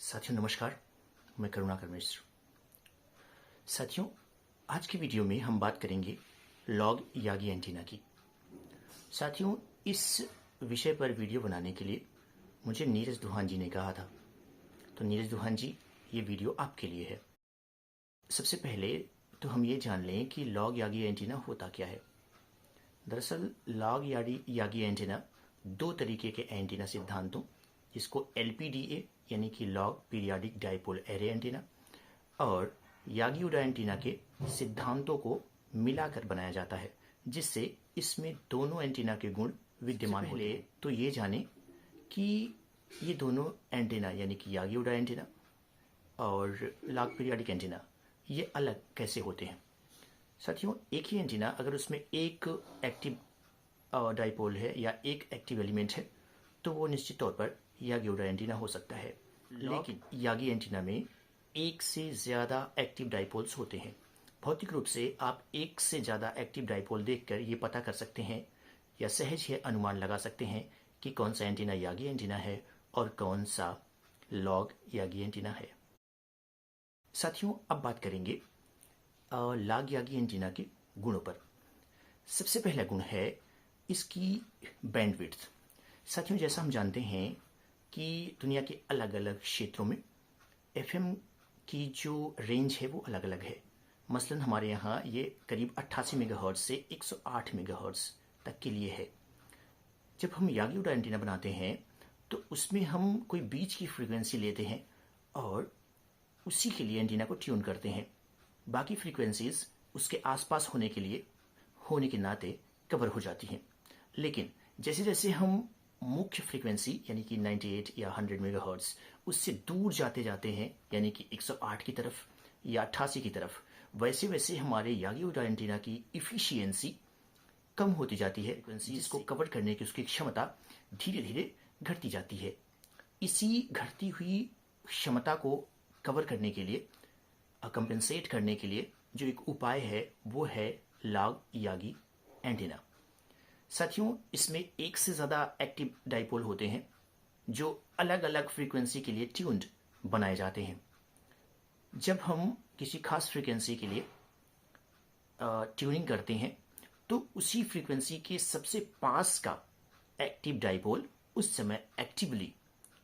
साथियों नमस्कार, मैं करुणाकर मिश्र। साथियों, आज की वीडियो में हम बात करेंगे लॉग यागी एंटीना की। साथियों, इस विषय पर वीडियो बनाने के लिए मुझे नीरज दुहान जी ने कहा था। तो नीरज दुहान जी, ये वीडियो आपके लिए है। सबसे पहले तो हम ये जान लें कि लॉग यागी एंटीना होता क्या है। दरअसल लॉग यागी एंटीना दो तरीके के एंटीना सिद्धांतों, जिसको LPDA यानी कि log periodic dipole array antenna और यागी उडा एंटीना के सिद्धांतों को मिलाकर बनाया जाता है, जिससे इसमें दोनों एंटीना के गुण विद्यमान होते हैं। तो ये जाने कि ये दोनों एंटीना यानी कि यागी उडा एंटीना और लॉग पीरियाडिक एंटीना ये अलग कैसे होते हैं। साथियों, एक ही एंटीना अगर उसमें एक एक्टिव डाइपोल है या एक एक्टिव एलिमेंट है तो वो निश्चित तौर पर यागी उडा एंटीना हो सकता है। लेकिन यागी एंटीना में एक से ज़्यादा एक्टिव डाइपोल्स होते हैं। भौतिक रूप से आप एक से ज़्यादा एक्टिव डाइपोल देखकर ये पता कर सकते हैं या सहज ही अनुमान लगा सकते हैं कि कौन सा एंटीना यागी एंटीना है और कौन सा लॉग यागी एंटीना है। साथियों, अब बात करेंगे लॉग यागी एंटीना के गुणों पर। सबसे पहला गुण है इसकी बैंडविड्थ। साथियों, जैसा हम जानते हैं कि दुनिया के अलग अलग क्षेत्रों में FM की जो रेंज है वो अलग अलग है। मसलन हमारे यहाँ ये करीब 88 मेगाहर्ट्ज़ से 108 मेगाहर्ट्ज़ तक के लिए है। जब हम यागी उडा एंटीना बनाते हैं तो उसमें हम कोई बीच की फ्रीक्वेंसी लेते हैं और उसी के लिए एंटीना को ट्यून करते हैं। बाकी फ्रीक्वेंसीज उसके आसपास होने के नाते कवर हो जाती हैं। लेकिन जैसे जैसे हम मुख्य फ्रीक्वेंसी यानी कि 98 या 100 मेगाहर्ट्ज़ उससे दूर जाते जाते हैं, यानी कि 108 की तरफ या 88 की तरफ, वैसे वैसे हमारे यागी उडा एंटीना की इफिशियंसी कम होती जाती है। फ्रीक्वेंसी जिसको कवर करने की उसकी क्षमता धीरे धीरे घटती जाती है। इसी घटती हुई क्षमता को कवर करने के लिए, कंपेंसेट करने के लिए जो एक उपाय है वो है लॉग यागी एंटीना। साथियों, इसमें एक से ज़्यादा एक्टिव डाइपोल होते हैं जो अलग अलग फ्रीक्वेंसी के लिए ट्यून्ड बनाए जाते हैं। जब हम किसी खास फ्रीक्वेंसी के लिए ट्यूनिंग करते हैं तो उसी फ्रीक्वेंसी के सबसे पास का एक्टिव डाइपोल उस समय एक्टिवली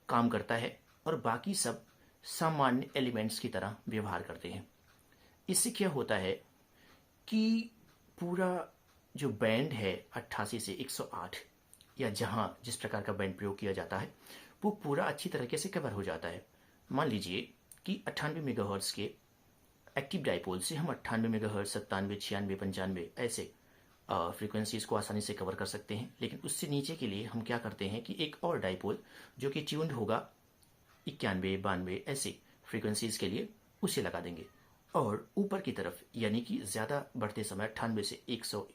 काम करता है और बाकी सब सामान्य एलिमेंट्स की तरह व्यवहार करते हैं। इससे क्या होता है कि पूरा जो बैंड है 88 से 108 या जहाँ जिस प्रकार का बैंड प्रयोग किया जाता है वो पूरा अच्छी तरीके से कवर हो जाता है। मान लीजिए कि 98 मेगाहर्ट्ज़ के एक्टिव डाइपोल से हम 98 मेगाहर्ट्ज़, 97, 96, 95 ऐसे फ्रीक्वेंसीज को आसानी से कवर कर सकते हैं। लेकिन उससे नीचे के लिए हम क्या करते हैं कि एक और डाइपोल जो कि ट्यून्ड होगा 91, 92 ऐसे फ्रीक्वेंसीज के लिए उसे लगा देंगे और ऊपर की तरफ यानी कि ज़्यादा बढ़ते समय 98 से 100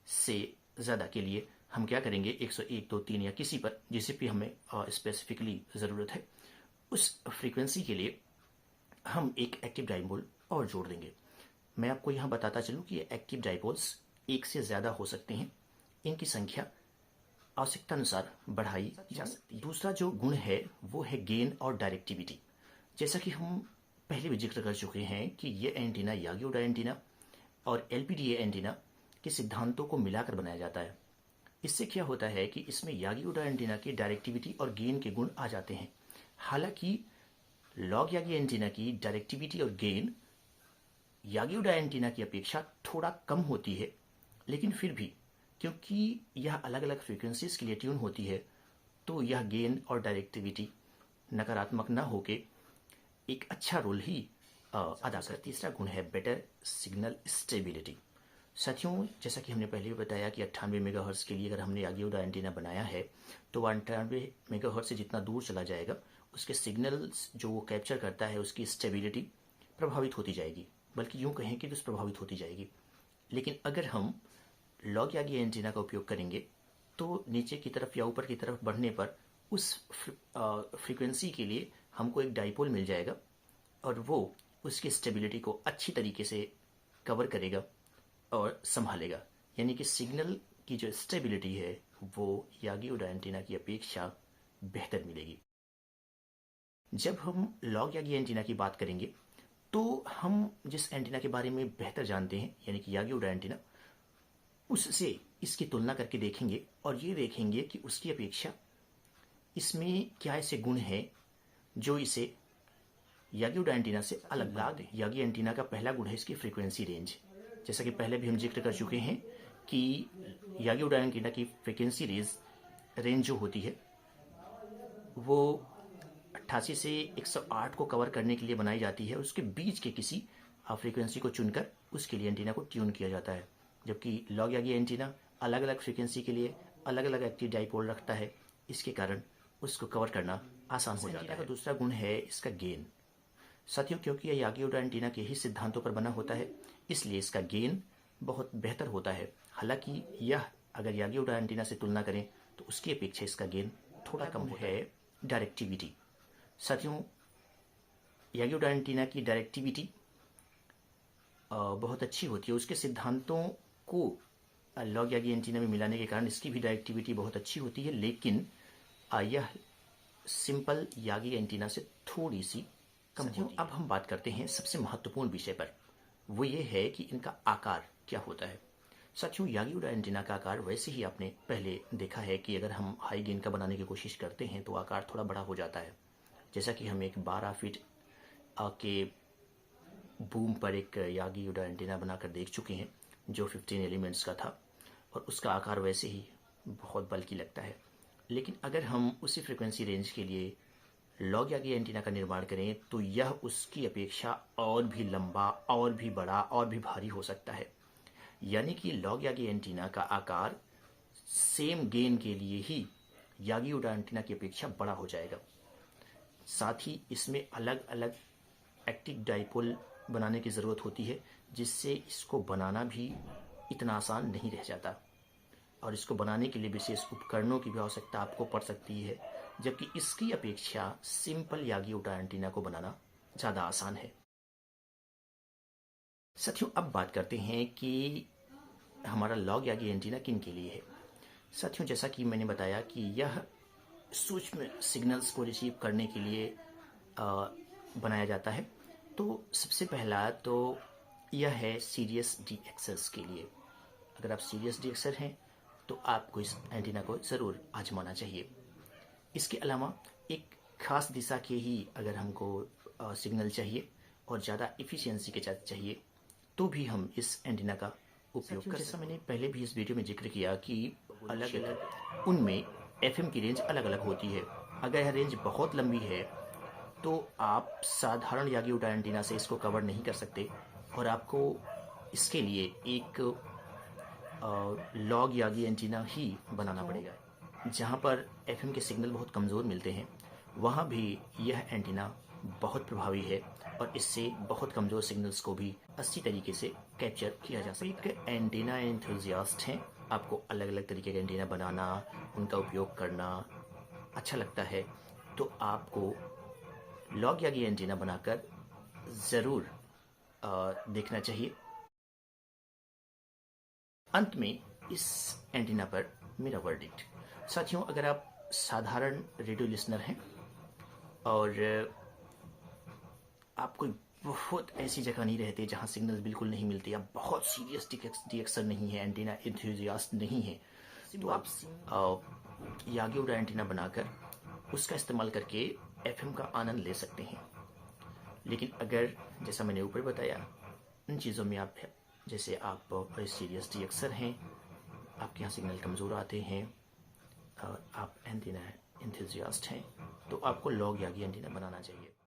से ज़्यादा के लिए हम क्या करेंगे 101, 2, 3 या किसी पर जिसे भी हमें स्पेसिफिकली ज़रूरत है उस फ्रीक्वेंसी के लिए हम एक एक्टिव डाइपोल और जोड़ देंगे। मैं आपको यहाँ बताता चलूँ कि ये एक्टिव डाइपोल्स एक से ज़्यादा हो सकते हैं। इनकी संख्या आवश्यकता अनुसार बढ़ाई जा सकती है। दूसरा जो गुण है वो है गेन और डायरेक्टिविटी। जैसा कि हम पहले भी जिक्र कर चुके हैं कि ये एंटीना यागी उडा एंटीना और LPDA एंटीना के सिद्धांतों को मिलाकर बनाया जाता है। इससे क्या होता है कि इसमें यागी उडा एंटीना की डायरेक्टिविटी और गेन के गुण आ जाते हैं। हालांकि लॉग यागी एंटीना की डायरेक्टिविटी और गेन यागी उडा एंटीना की अपेक्षा थोड़ा कम होती है, लेकिन फिर भी क्योंकि यह अलग अलग फ्रीक्वेंसीज के लिए ट्यून होती है तो यह गेन और डायरेक्टिविटी नकारात्मक न होके एक अच्छा रोल ही अदा करती है। तीसरा गुण है बेटर सिग्नल स्टेबिलिटी। साथियों, जैसा कि हमने पहले भी बताया कि 98 मेगाहर्ट्ज़ के लिए अगर हमने यागी उडा एंटीना बनाया है तो 98 मेगाहर्ट्ज़ से जितना दूर चला जाएगा उसके सिग्नल्स जो वो कैप्चर करता है उसकी स्टेबिलिटी प्रभावित होती जाएगी, बल्कि यूँ कहें कि दुष्प्रभावित होती जाएगी। लेकिन अगर हम लॉग यागी एंटीना का उपयोग करेंगे तो नीचे की तरफ या ऊपर की तरफ बढ़ने पर उस फ्रीक्वेंसी के लिए हमको एक डाइपोल मिल जाएगा और वो उसकी स्टेबिलिटी को अच्छी तरीके से कवर करेगा और संभालेगा। यानी कि सिग्नल की जो स्टेबिलिटी है वो यागी उडा एंटीना की अपेक्षा बेहतर मिलेगी। जब हम लॉग यागी एंटीना की बात करेंगे तो हम जिस एंटीना के बारे में बेहतर जानते हैं यानी कि यागी उडा एंटीना, उससे इसकी तुलना करके देखेंगे और ये देखेंगे कि उसकी अपेक्षा इसमें क्या ऐसे गुण हैं जो इसे यागी उडा एंटीना से अलग बना दे। यागी एंटीना का पहला गुण है इसकी फ्रीक्वेंसी रेंज। जैसा कि पहले भी हम जिक्र कर चुके हैं कि यागी उडा एंटीना की फ्रीक्वेंसी रेंज जो होती है वो 88 से 108 को कवर करने के लिए बनाई जाती है। उसके बीच के किसी फ्रीक्वेंसी को चुनकर उसके लिए एंटीना को ट्यून किया जाता है, जबकि लॉग यागी एंटीना अलग अलग फ्रीक्वेंसी के लिए अलग अलग एक्टिव डाइपोल रखता है। इसके कारण उसको कवर करना आसान हो जाता है। दूसरा गुण है इसका गेन। साथियों, क्योंकि यह यागी उडा एंटीना के ही सिद्धांतों पर बना होता है, इसलिए इसका गेन बहुत बेहतर होता है। हालांकि यह अगर यागी उडा एंटीना से तुलना करें तो उसकी अपेक्षा इसका गेन थोड़ा कम है। डायरेक्टिविटी। साथियों, यागी उडा एंटीना की डायरेक्टिविटी बहुत अच्छी होती है। उसके सिद्धांतों को लॉग यागी एंटीना में मिलाने के कारण इसकी भी डायरेक्टिविटी बहुत अच्छी होती है, लेकिन यह सिंपल यागी एंटीना से थोड़ी सी कम होती है। अब हम बात करते हैं सबसे महत्वपूर्ण विषय पर, वो ये है कि इनका आकार क्या होता है। साथियों, यागी उडा एंटीना का आकार वैसे ही आपने पहले देखा है कि अगर हम हाई गेन का बनाने की कोशिश करते हैं तो आकार थोड़ा बड़ा हो जाता है। जैसा कि हम एक 12 फीट के बूम पर एक यागी उडा एंटीना बनाकर देख चुके हैं जो 15 एलिमेंट्स का था, और उसका आकार वैसे ही बहुत बल्कि लगता है। लेकिन अगर हम उसी फ्रिक्वेंसी रेंज के लिए लॉग यागी एंटीना का निर्माण करें तो यह उसकी अपेक्षा और भी लंबा, और भी बड़ा, और भी भारी हो सकता है। यानी कि लॉग यागी एंटीना का आकार सेम गेन के लिए ही यागी उडा एंटीना की अपेक्षा बड़ा हो जाएगा। साथ ही इसमें अलग अलग एक्टिव डाइपोल बनाने की ज़रूरत होती है, जिससे इसको बनाना भी इतना आसान नहीं रह जाता, और इसको बनाने के लिए विशेष उपकरणों की भी आवश्यकता आपको पड़ सकती है, जबकि इसकी अपेक्षा सिंपल यागी उडा एंटीना को बनाना ज़्यादा आसान है। साथियों, अब बात करते हैं कि हमारा लॉग यागी एंटीना किन के लिए है। साथियों, जैसा कि मैंने बताया कि यह सूक्ष्म सिग्नल्स को रिसीव करने के लिए बनाया जाता है। तो सबसे पहला तो यह है सीरियस डीएक्सएस के लिए। अगर आप सीरियस डीएक्सर हैं तो आपको इस एंटीना को ज़रूर आजमाना चाहिए। इसके अलावा एक खास दिशा के ही अगर हमको सिग्नल चाहिए और ज़्यादा इफ़िशियंसी के साथ चाहिए तो भी हम इस एंटीना का उपयोग कर सकते हैं। जैसा मैंने पहले भी इस वीडियो में जिक्र किया कि अलग अलग उनमें एफएम की रेंज अलग अलग होती है। अगर यह रेंज बहुत लंबी है तो आप साधारण यागी उडा एंटीना से इसको कवर नहीं कर सकते, और आपको इसके लिए एक लॉग यागी एंटीना ही बनाना पड़ेगा। जहाँ पर एफएम के सिग्नल बहुत कमज़ोर मिलते हैं वहाँ भी यह एंटीना बहुत प्रभावी है, और इससे बहुत कमज़ोर सिग्नल्स को भी अच्छी तरीके से कैप्चर किया जा सकता है। एक एंटीना एंथुजियास्ट हैं, आपको अलग अलग तरीके के एंटीना बनाना, उनका उपयोग करना अच्छा लगता है, तो आपको लॉग यागी एंटीना बनाकर ज़रूर देखना चाहिए। अंत में इस एंटीना पर मेरा वर्डिक्ट। साथियों, अगर आप साधारण रेडियो लिसनर हैं और आप कोई बहुत ऐसी जगह नहीं रहते जहां सिग्नल्स बिल्कुल नहीं मिलते, या बहुत सीरियस डीएक्सर नहीं है, एंटीना एंथुजियास्ट नहीं है, तो आप यागी उडा एंटीना बनाकर उसका इस्तेमाल करके एफएम का आनंद ले सकते हैं। लेकिन अगर जैसा मैंने ऊपर बताया इन चीज़ों में आप जैसे आप बड़े सीरियस डीएक्सर हैं, आपके यहाँ सिग्नल कमज़ोर आते हैं और आप एंटीना एंथुजियास्ट हैं, तो आपको लॉग यागी एंटीना बनाना चाहिए।